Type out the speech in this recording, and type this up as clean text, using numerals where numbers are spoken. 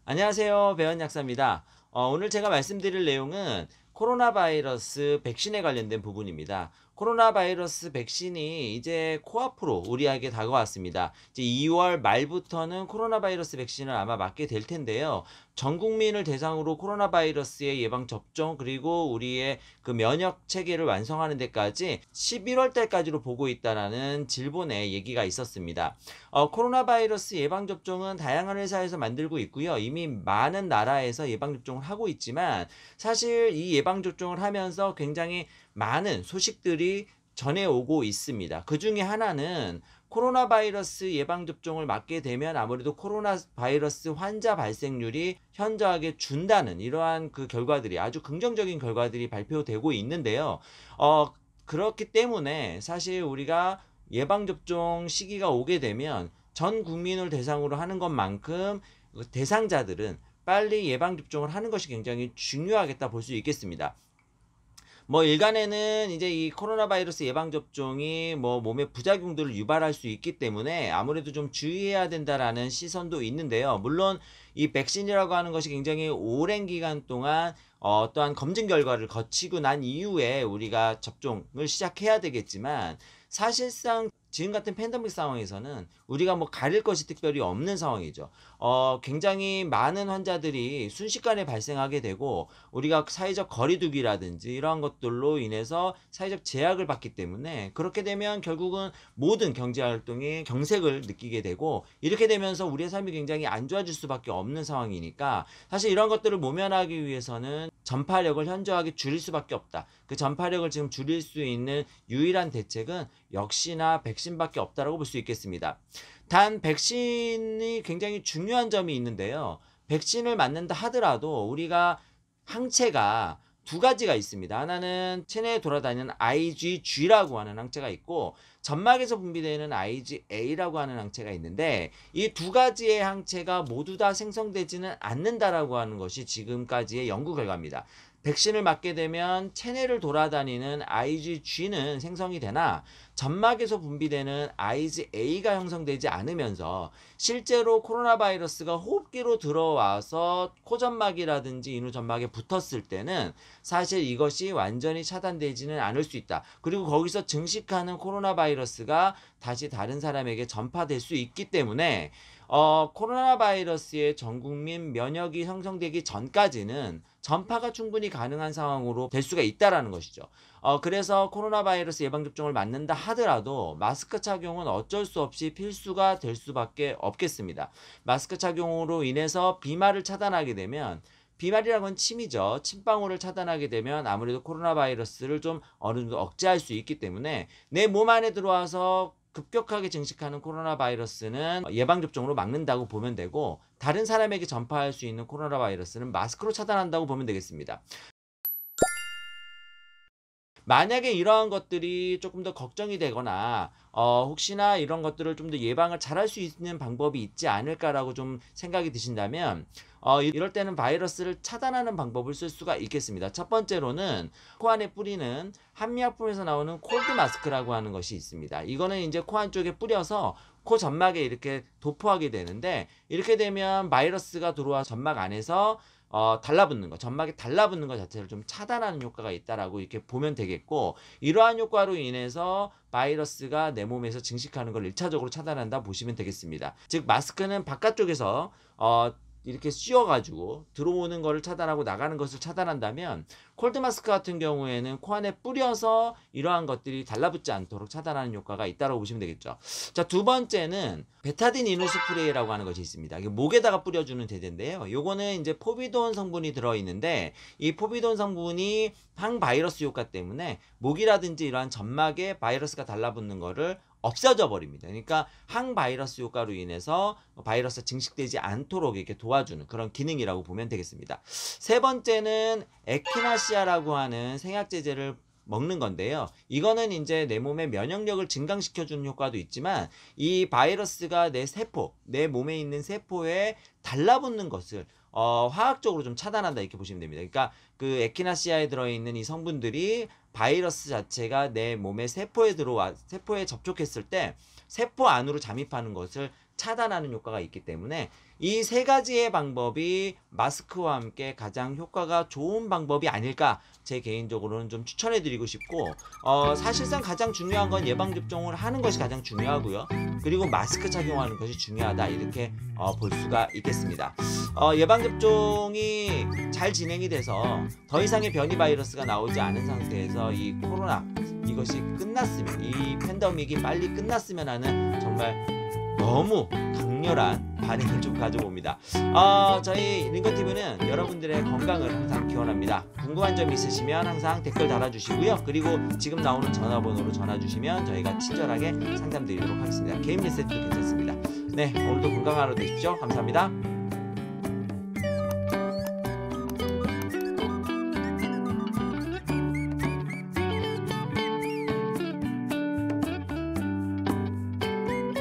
안녕하세요. 배원약사입니다. 오늘 제가 말씀드릴 내용은 코로나 바이러스 백신에 관련된 부분입니다. 코로나 바이러스 백신이 이제 코앞으로 우리에게 다가왔습니다. 이제 2월 말부터는 코로나 바이러스 백신을 아마 맞게 될 텐데요. 전 국민을 대상으로 코로나 바이러스의 예방 접종 그리고 우리의 그 면역 체계를 완성하는 데까지 11월 달까지로 보고 있다라는 질본의 얘기가 있었습니다. 코로나 바이러스 예방 접종은 다양한 회사에서 만들고 있고요. 이미 많은 나라에서 예방 접종을 하고 있지만 사실 이 예방 접종을 하면서 굉장히 많은 소식들이 전해오고 있습니다. 그 중에 하나는 코로나 바이러스 예방접종을 맞게 되면 아무래도 코로나 바이러스 환자 발생률이 현저하게 준다는 이러한 그 결과들이 아주 긍정적인 결과들이 발표되고 있는데요. 그렇기 때문에 사실 우리가 예방접종 시기가 오게 되면 전 국민을 대상으로 하는 것만큼 대상자들은 빨리 예방접종을 하는 것이 굉장히 중요하겠다 볼 수 있겠습니다. 일간에는 이제 이 코로나 바이러스 예방접종이 몸에 부작용들을 유발할 수 있기 때문에 아무래도 좀 주의해야 된다라는 시선도 있는데요. 물론 이 백신이라고 하는 것이 굉장히 오랜 기간 동안 어떠한 검증 결과를 거치고 난 이후에 우리가 접종을 시작해야 되겠지만 사실상 지금 같은 팬데믹 상황에서는 우리가 가릴 것이 특별히 없는 상황이죠. 굉장히 많은 환자들이 순식간에 발생하게 되고 우리가 사회적 거리두기라든지 이러한 것들로 인해서 사회적 제약을 받기 때문에 그렇게 되면 결국은 모든 경제활동이 경색을 느끼게 되고 이렇게 되면서 우리의 삶이 굉장히 안 좋아질 수밖에 없는 상황이니까 사실 이런 것들을 모면하기 위해서는 전파력을 현저하게 줄일 수밖에 없다. 그 전파력을 지금 줄일 수 있는 유일한 대책은 역시나 백신밖에 없다라고 볼 수 있겠습니다. 단 백신이 굉장히 중요한 점이 있는데요. 백신을 맞는다 하더라도 우리가 항체가 두 가지가 있습니다. 하나는 체내에 돌아다니는 IgG라고 하는 항체가 있고 점막에서 분비되는 IgA라고 하는 항체가 있는데 이 두 가지의 항체가 모두 다 생성되지는 않는다라고 하는 것이 지금까지의 연구 결과입니다. 백신을 맞게 되면 체내를 돌아다니는 IgG는 생성이 되나 점막에서 분비되는 IgA가 형성되지 않으면서 실제로 코로나 바이러스가 호흡기로 들어와서 코점막이라든지 인후점막에 붙었을 때는 사실 이것이 완전히 차단되지는 않을 수 있다. 그리고 거기서 증식하는 코로나 바이러스가 다시 다른 사람에게 전파될 수 있기 때문에 코로나 바이러스의 전 국민 면역이 형성되기 전까지는 전파가 충분히 가능한 상황으로 될 수가 있다라는 것이죠. 그래서 코로나 바이러스 예방접종을 맞는다 하더라도 마스크 착용은 어쩔 수 없이 필수가 될 수밖에 없겠습니다. 마스크 착용으로 인해서 비말을 차단하게 되면 비말이라는 건 침이죠. 침방울을 차단하게 되면 아무래도 코로나 바이러스를 좀 어느 정도 억제할 수 있기 때문에 내 몸 안에 들어와서 급격하게 증식하는 코로나 바이러스는 예방접종으로 막는다고 보면 되고 다른 사람에게 전파할 수 있는 코로나 바이러스는 마스크로 차단한다고 보면 되겠습니다. 만약에 이러한 것들이 조금 더 걱정이 되거나 혹시나 이런 것들을 좀 더 예방을 잘할 수 있는 방법이 있지 않을까라고 좀 생각이 드신다면 이럴 때는 바이러스를 차단하는 방법을 쓸 수가 있겠습니다. 첫 번째로는 코 안에 뿌리는 한미약품에서 나오는 콜드 마스크라고 하는 것이 있습니다. 이거는 이제 코 안쪽에 뿌려서 코 점막에 이렇게 도포하게 되는데 이렇게 되면 바이러스가 들어와 점막 안에서 달라붙는 거, 점막에 달라붙는 것 자체를 좀 차단하는 효과가 있다라고 이렇게 보면 되겠고, 이러한 효과로 인해서 바이러스가 내 몸에서 증식하는 걸 1차적으로 차단한다 보시면 되겠습니다. 즉, 마스크는 바깥쪽에서 이렇게 씌워가지고 들어오는 것을 차단하고 나가는 것을 차단한다면 콜드 마스크 같은 경우에는 코 안에 뿌려서 이러한 것들이 달라붙지 않도록 차단하는 효과가 있다고 보시면 되겠죠. 자, 두 번째는 베타딘 이노 스프레이라고 하는 것이 있습니다. 이게 목에다가 뿌려주는 제제인데요. 요거는 이제 포비돈 성분이 들어있는데 이 포비돈 성분이 항바이러스 효과 때문에 목이라든지 이러한 점막에 바이러스가 달라붙는 거를 없어져 버립니다. 그러니까 항바이러스 효과로 인해서 바이러스가 증식되지 않도록 이렇게 도와주는 그런 기능이라고 보면 되겠습니다. 세 번째는 에키나시아라고 하는 생약제제를 먹는 건데요. 이거는 이제 내 몸의 면역력을 증강시켜주는 효과도 있지만 이 바이러스가 내 세포, 내 몸에 있는 세포에 달라붙는 것을 화학적으로 좀 차단한다 이렇게 보시면 됩니다. 그러니까 그 에키나시아에 들어있는 이 성분들이 바이러스 자체가 내 몸의 세포에 접촉했을 때 세포 안으로 잠입하는 것을 차단하는 효과가 있기 때문에 이 세 가지의 방법이 마스크와 함께 가장 효과가 좋은 방법이 아닐까, 제 개인적으로는 좀 추천해 드리고 싶고, 사실상 가장 중요한 건 예방접종을 하는 것이 가장 중요하고요. 그리고 마스크 착용하는 것이 중요하다, 이렇게 볼 수가 있겠습니다. 예방접종이 잘 진행이 돼서 더 이상의 변이 바이러스가 나오지 않은 상태에서 이 코로나, 이것이 끝났으면, 이 팬데믹이 빨리 끝났으면 하는 정말 너무 강렬한 바램을 좀 가져봅니다. 저희 링거TV는 여러분들의 건강을 항상 기원합니다. 궁금한 점 있으시면 항상 댓글 달아주시고요. 그리고 지금 나오는 전화번호로 전화주시면 저희가 친절하게 상담드리도록 하겠습니다. 개인 메시지도 괜찮습니다. 네, 오늘도 건강한 하루 되십시오. 감사합니다.